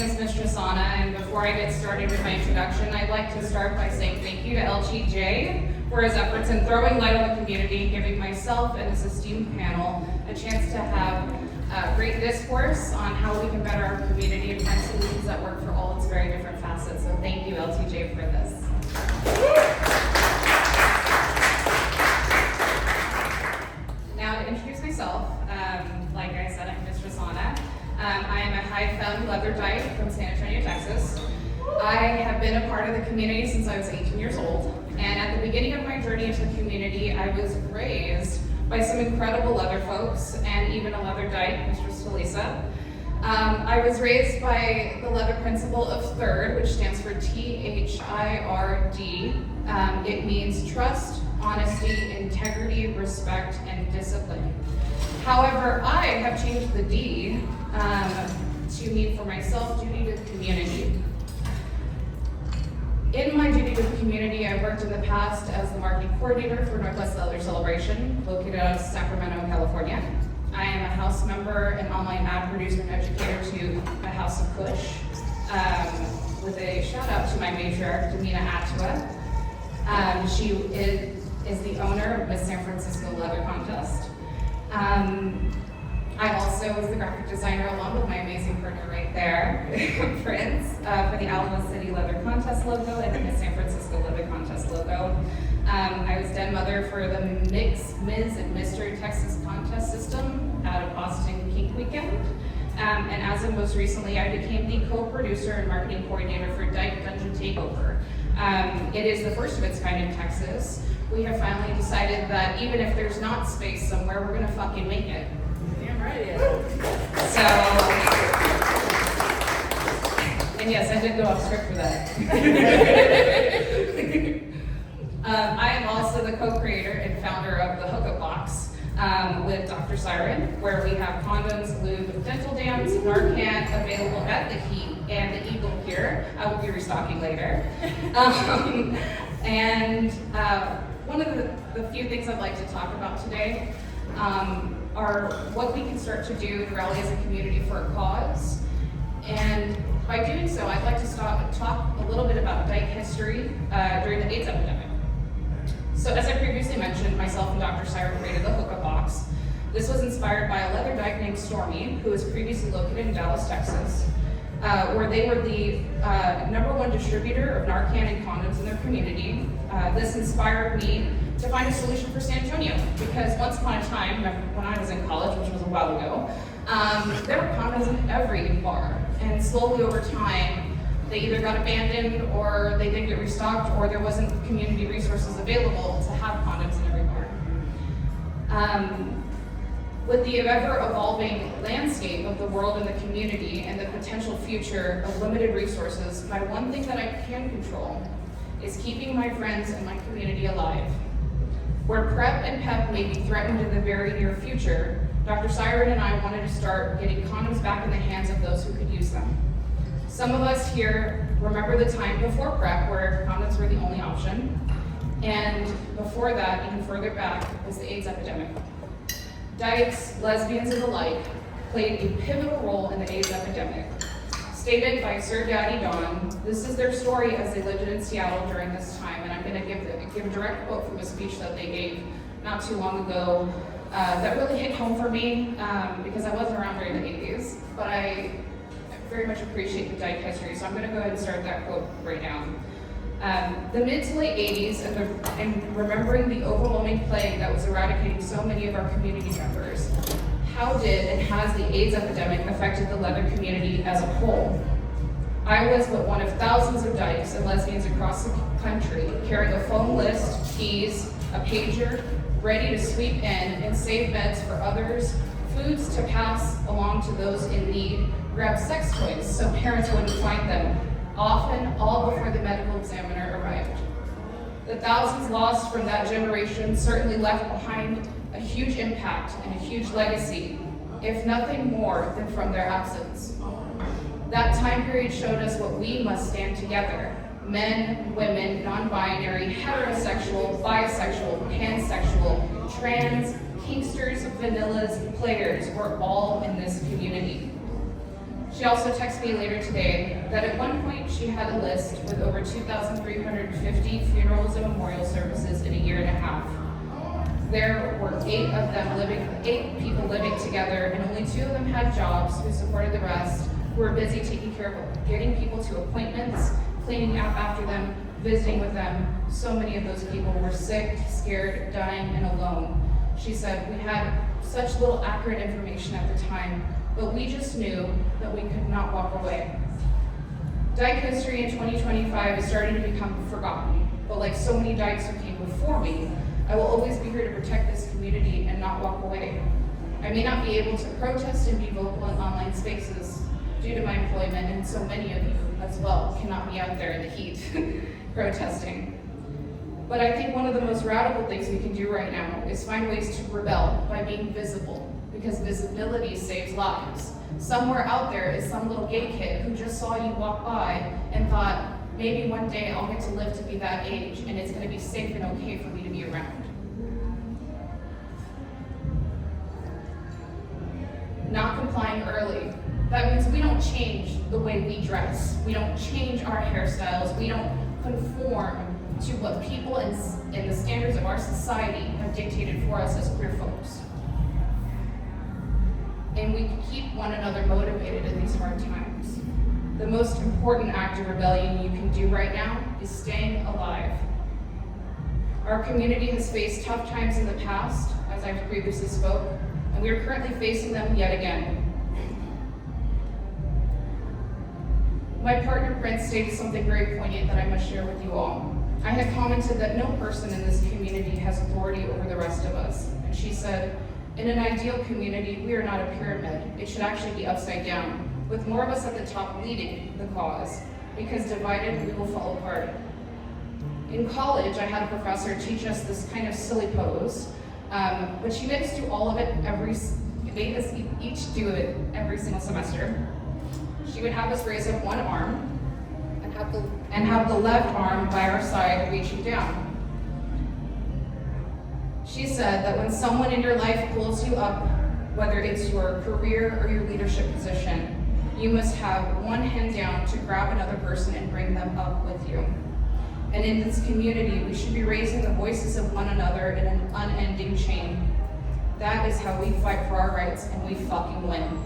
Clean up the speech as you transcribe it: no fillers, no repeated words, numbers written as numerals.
name is Mistress Ana, and before I get started with my introduction, I'd like to start by saying thank you to LTJ for his efforts in throwing light on the community and giving myself and this esteemed panel a chance to have great discourse on how we can better our community and find solutions that work for all its very different facets. So thank you, LTJ, for this. Now, to introduce myself, like I said, I'm Mistress Ana. I am a high femme leather dyke from San Antonio, Texas. I have been a part of the community since I was 18 years old, and at the beginning of my journey into the community, I was raised by some incredible leather folks and even a leather dyke, Mistress Felisa. I was raised by the leather principle of THIRD, which stands for THIRD. It means trust, honesty, integrity, respect, and discipline. However, I have changed the D to mean for myself duty to the community. In my duty to the community, I worked in the past as the marketing coordinator for Northwest Leather Celebration, located out of Sacramento, California. I am a house member and online ad producer and educator to the House of Kush, with a shout out to my matriarch, Damina Atua. She is the owner of Miss San Francisco Leather Contest. I also was the graphic designer along with my amazing partner right there, Prince, for the Alamo City Leather Contest logo and the Miss San Francisco Leather Contest logo. I was den mother for the Ms. and Mr. Texas contest system out of Boston Kink Weekend. And as of most recently, I became the co-producer and marketing coordinator for Dyke Dungeon Takeover. It is the first of its kind in Texas. We have finally decided that even if there's not space somewhere, we're gonna fucking make it. Damn right, yeah. So, and yes, I did go off script for that. I am also the co-creator and founder of the Hookup Box with Dr. Siren, where we have condoms, lube, dental dams, Narcan available at the Heat and the Eagle here. I will be restocking later. One of the few things I'd like to talk about today are what we can start to do to rally as a community for a cause. And by doing so, I'd like to talk a little bit about dyke history during the AIDS epidemic. So as I previously mentioned, myself and Dr. Siren created the Hookup Box. This was inspired by a leather dyke named Stormy, who was previously located in Dallas, Texas, where they were the #1 distributor of Narcan and condoms in their community. This inspired me to find a solution for San Antonio, because once upon a time, when I was in college, which was a while ago, there were condoms in every bar, and slowly over time, they either got abandoned, or they didn't get restocked, or there wasn't community resources available to have condoms in every bar. With the ever-evolving landscape of the world and the community and the potential future of limited resources, my one thing that I can control is keeping my friends and my community alive. Where PrEP and PEP may be threatened in the very near future, Dr. Siren and I wanted to start getting condoms back in the hands of those who could use them. Some of us here remember the time before PrEP where condoms were the only option, and before that, even further back, was the AIDS epidemic. Dykes, lesbians, and the like played a pivotal role in the AIDS epidemic. Stated by Sir Daddy Don, this is their story as they lived in Seattle during this time, and I'm going to give a direct quote from a speech that they gave not too long ago that really hit home for me because I wasn't around during the 80s, but I very much appreciate the dyke history, so I'm going to go ahead and start that quote right now. The mid to late 80s and remembering the overwhelming plague that was eradicating so many of our community members, how did and has the AIDS epidemic affected the leather community as a whole? I was but one of thousands of dykes and lesbians across the country carrying a phone list, keys, a pager, ready to sweep in and save beds for others, foods to pass along to those in need, grab sex toys so parents wouldn't find them, often all before the medical examiner arrived. The thousands lost from that generation certainly left behind a huge impact and a huge legacy, if nothing more than from their absence. That time period showed us what we must stand together. Men, women, non-binary, heterosexual, bisexual, pansexual, trans, kinksters, vanillas, players, we're all in this community. She also texted me later today that at one point she had a list with over 2,350 funerals and memorial services in a year and a half. There were 8 people living together, and only 2 of them had jobs who supported the rest, who were busy taking care of getting people to appointments, cleaning up after them, visiting with them. So many of those people were sick, scared, dying, and alone. She said, we had such little accurate information at the time, but we just knew that we could not walk away. Dyke history in 2025 is starting to become forgotten, but like so many Dykes who came before me, I will always be here to protect this community and not walk away. I may not be able to protest and be vocal in online spaces due to my employment, and so many of you as well cannot be out there in the heat protesting. But I think one of the most radical things we can do right now is find ways to rebel by being visible, because visibility saves lives. Somewhere out there is some little gay kid who just saw you walk by and thought, maybe one day I'll get to live to be that age and it's gonna be safe and okay for me to be around. Not complying early. That means we don't change the way we dress. We don't change our hairstyles. We don't conform to what people and the standards of our society have dictated for us as queer folks. And we keep one another motivated in these hard times. The most important act of rebellion you can do right now is staying alive. Our community has faced tough times in the past, as I've previously spoke, and we are currently facing them yet again. My partner Brent stated something very poignant that I must share with you all. I had commented that no person in this community has authority over the rest of us, and she said, in an ideal community, we are not a pyramid. It should actually be upside down, with more of us at the top leading the cause, because divided, we will fall apart. In college, I had a professor teach us this kind of silly pose, but she made us do all of it made us each do it every single semester. She would have us raise up one arm and have the left arm by our side reaching down. She said that when someone in your life pulls you up, whether it's your career or your leadership position, you must have one hand down to grab another person and bring them up with you. And in this community, we should be raising the voices of one another in an unending chain. That is how we fight for our rights, and we fucking win.